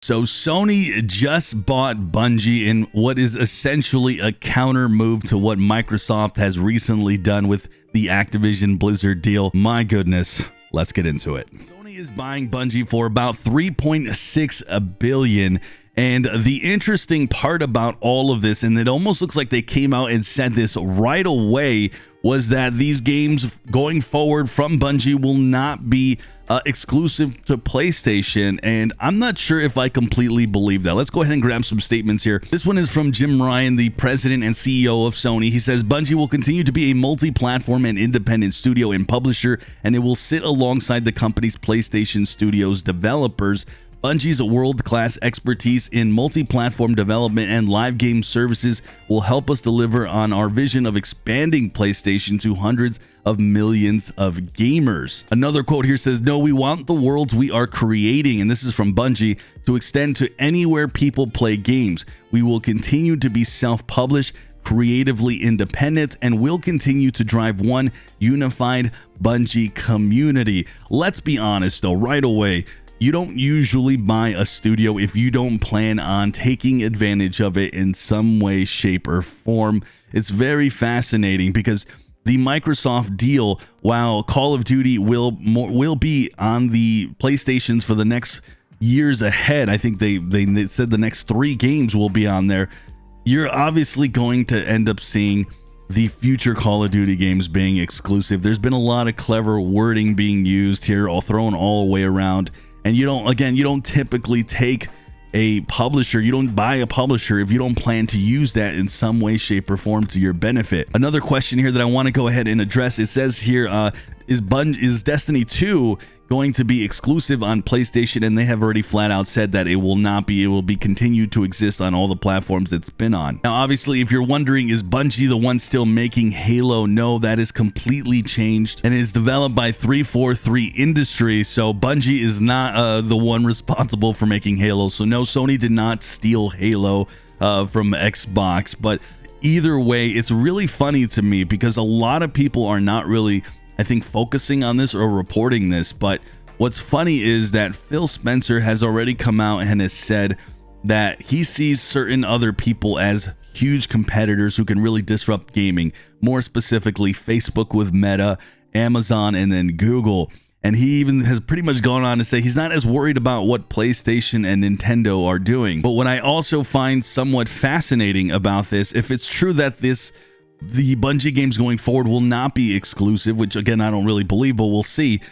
So Sony just bought Bungie in what is essentially a counter move to what Microsoft has recently done with the Activision Blizzard deal. My goodness, let's get into it. Sony is buying Bungie for about $3.6 billion. And the interesting part about all of this, and it almost looks like they came out and said this right away, was that these games going forward from Bungie will not be exclusive to PlayStation. And I'm not sure if I completely believe that. Let's go ahead and grab some statements here. This one is from Jim Ryan, the president and CEO of Sony. He says, Bungie will continue to be a multi-platform and independent studio and publisher, and it will sit alongside the company's PlayStation Studios developers. Bungie's world-class expertise in multi-platform development and live game services will help us deliver on our vision of expanding PlayStation to hundreds of millions of gamers. Another quote here says, no, we want the worlds we are creating, and this is from Bungie, to extend to anywhere people play games. We will continue to be self-published, creatively independent, and will continue to drive one unified Bungie community. Let's be honest though, right away, you don't usually buy a studio if you don't plan on taking advantage of it in some way, shape, or form. It's very fascinating because the Microsoft deal, while Call of Duty will be on the PlayStations for the next years ahead, I think they said the next 3 games will be on there. You're obviously going to end up seeing the future Call of Duty games being exclusive. There's been a lot of clever wording being used here, all thrown all the way around. And you don't typically take a publisher, you don't buy a publisher if you don't plan to use that in some way, shape, or form to your benefit. Another question here that I want to go ahead and address, it says here, is Destiny 2 going to be exclusive on PlayStation? And they have already flat out said that it will not be. It will be continued to exist on all the platforms it's been on. Now, obviously, if you're wondering, is Bungie the one still making Halo? No, that is completely changed and is developed by 343 Industries. So Bungie is not the one responsible for making Halo. So no, Sony did not steal Halo from Xbox. But either way, it's really funny to me because a lot of people are not really, I think, focusing on this or reporting this. But what's funny is that Phil Spencer has already come out and has said that he sees certain other people as huge competitors who can really disrupt gaming, more specifically Facebook with Meta, Amazon, and then Google. And he even has pretty much gone on to say he's not as worried about what PlayStation and Nintendo are doing. But what I also find somewhat fascinating about this, if it's true that the Bungie games going forward will not be exclusive, which again, I don't really believe, but we'll see.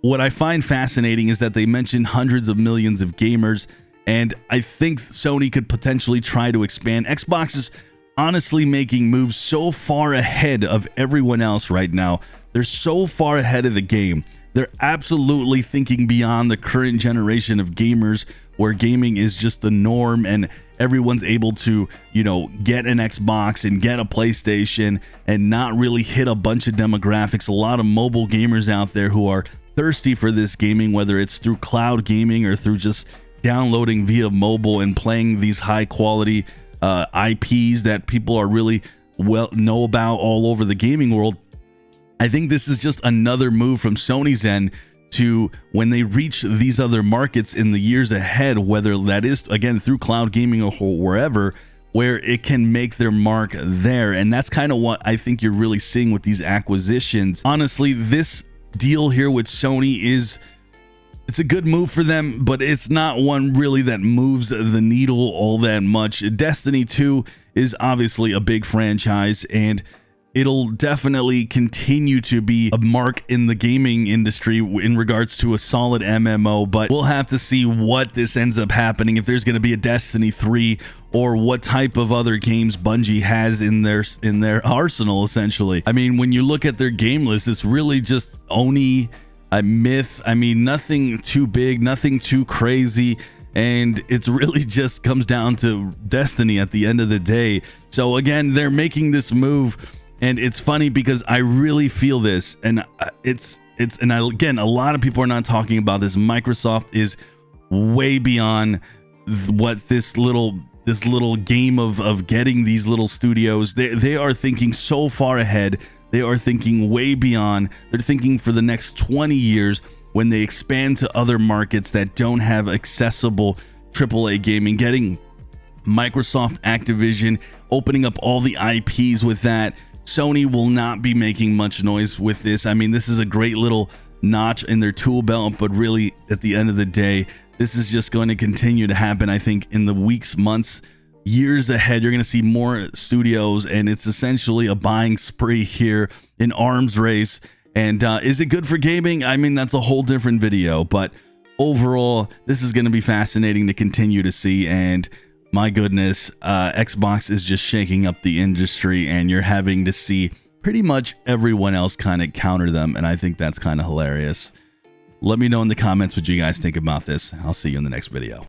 What I find fascinating is that they mentioned hundreds of millions of gamers, and I think Sony could potentially try to expand. Xbox is honestly making moves so far ahead of everyone else right now. They're so far ahead of the game. They're absolutely thinking beyond the current generation of gamers, where gaming is just the norm and everyone's able to, get an Xbox and get a PlayStation and not really hit a bunch of demographics. A lot of mobile gamers out there who are thirsty for this gaming, whether it's through cloud gaming or through just downloading via mobile and playing these high quality IPs that people are really know about all over the gaming world. I think this is just another move from Sony's end to, when they reach these other markets in the years ahead, whether that is, again, through cloud gaming or wherever, where it can make their mark there. And that's kind of what I think you're really seeing with these acquisitions. Honestly, this deal here with Sony it's a good move for them, but it's not one really that moves the needle all that much. Destiny 2 is obviously a big franchise, and it'll definitely continue to be a mark in the gaming industry in regards to a solid MMO, but we'll have to see what this ends up happening, if there's going to be a Destiny 3 or what type of other games Bungie has in their arsenal, essentially. I mean, when you look at their game list, it's really just Oni, Myth. I mean, nothing too big, nothing too crazy. And it's really just comes down to Destiny at the end of the day. So again, they're making this move. And it's funny because I really feel this, and again, a lot of people are not talking about this. Microsoft is way beyond what this little game of getting these little studios. They are thinking so far ahead. They are thinking way beyond. They're thinking for the next 20 years when they expand to other markets that don't have accessible AAA gaming, getting Microsoft Activision, opening up all the IPs with that. Sony will not be making much noise with this. I mean, this is a great little notch in their tool belt, but really at the end of the day, this is just going to continue to happen. I think in the weeks, months, years ahead, you're going to see more studios, and it's essentially a buying spree here, an arms race. And is it good for gaming? I mean, that's a whole different video, but overall, this is going to be fascinating to continue to see. And my goodness, Xbox is just shaking up the industry, and you're having to see pretty much everyone else kind of counter them, and I think that's kind of hilarious. Let me know in the comments what you guys think about this. I'll see you in the next video.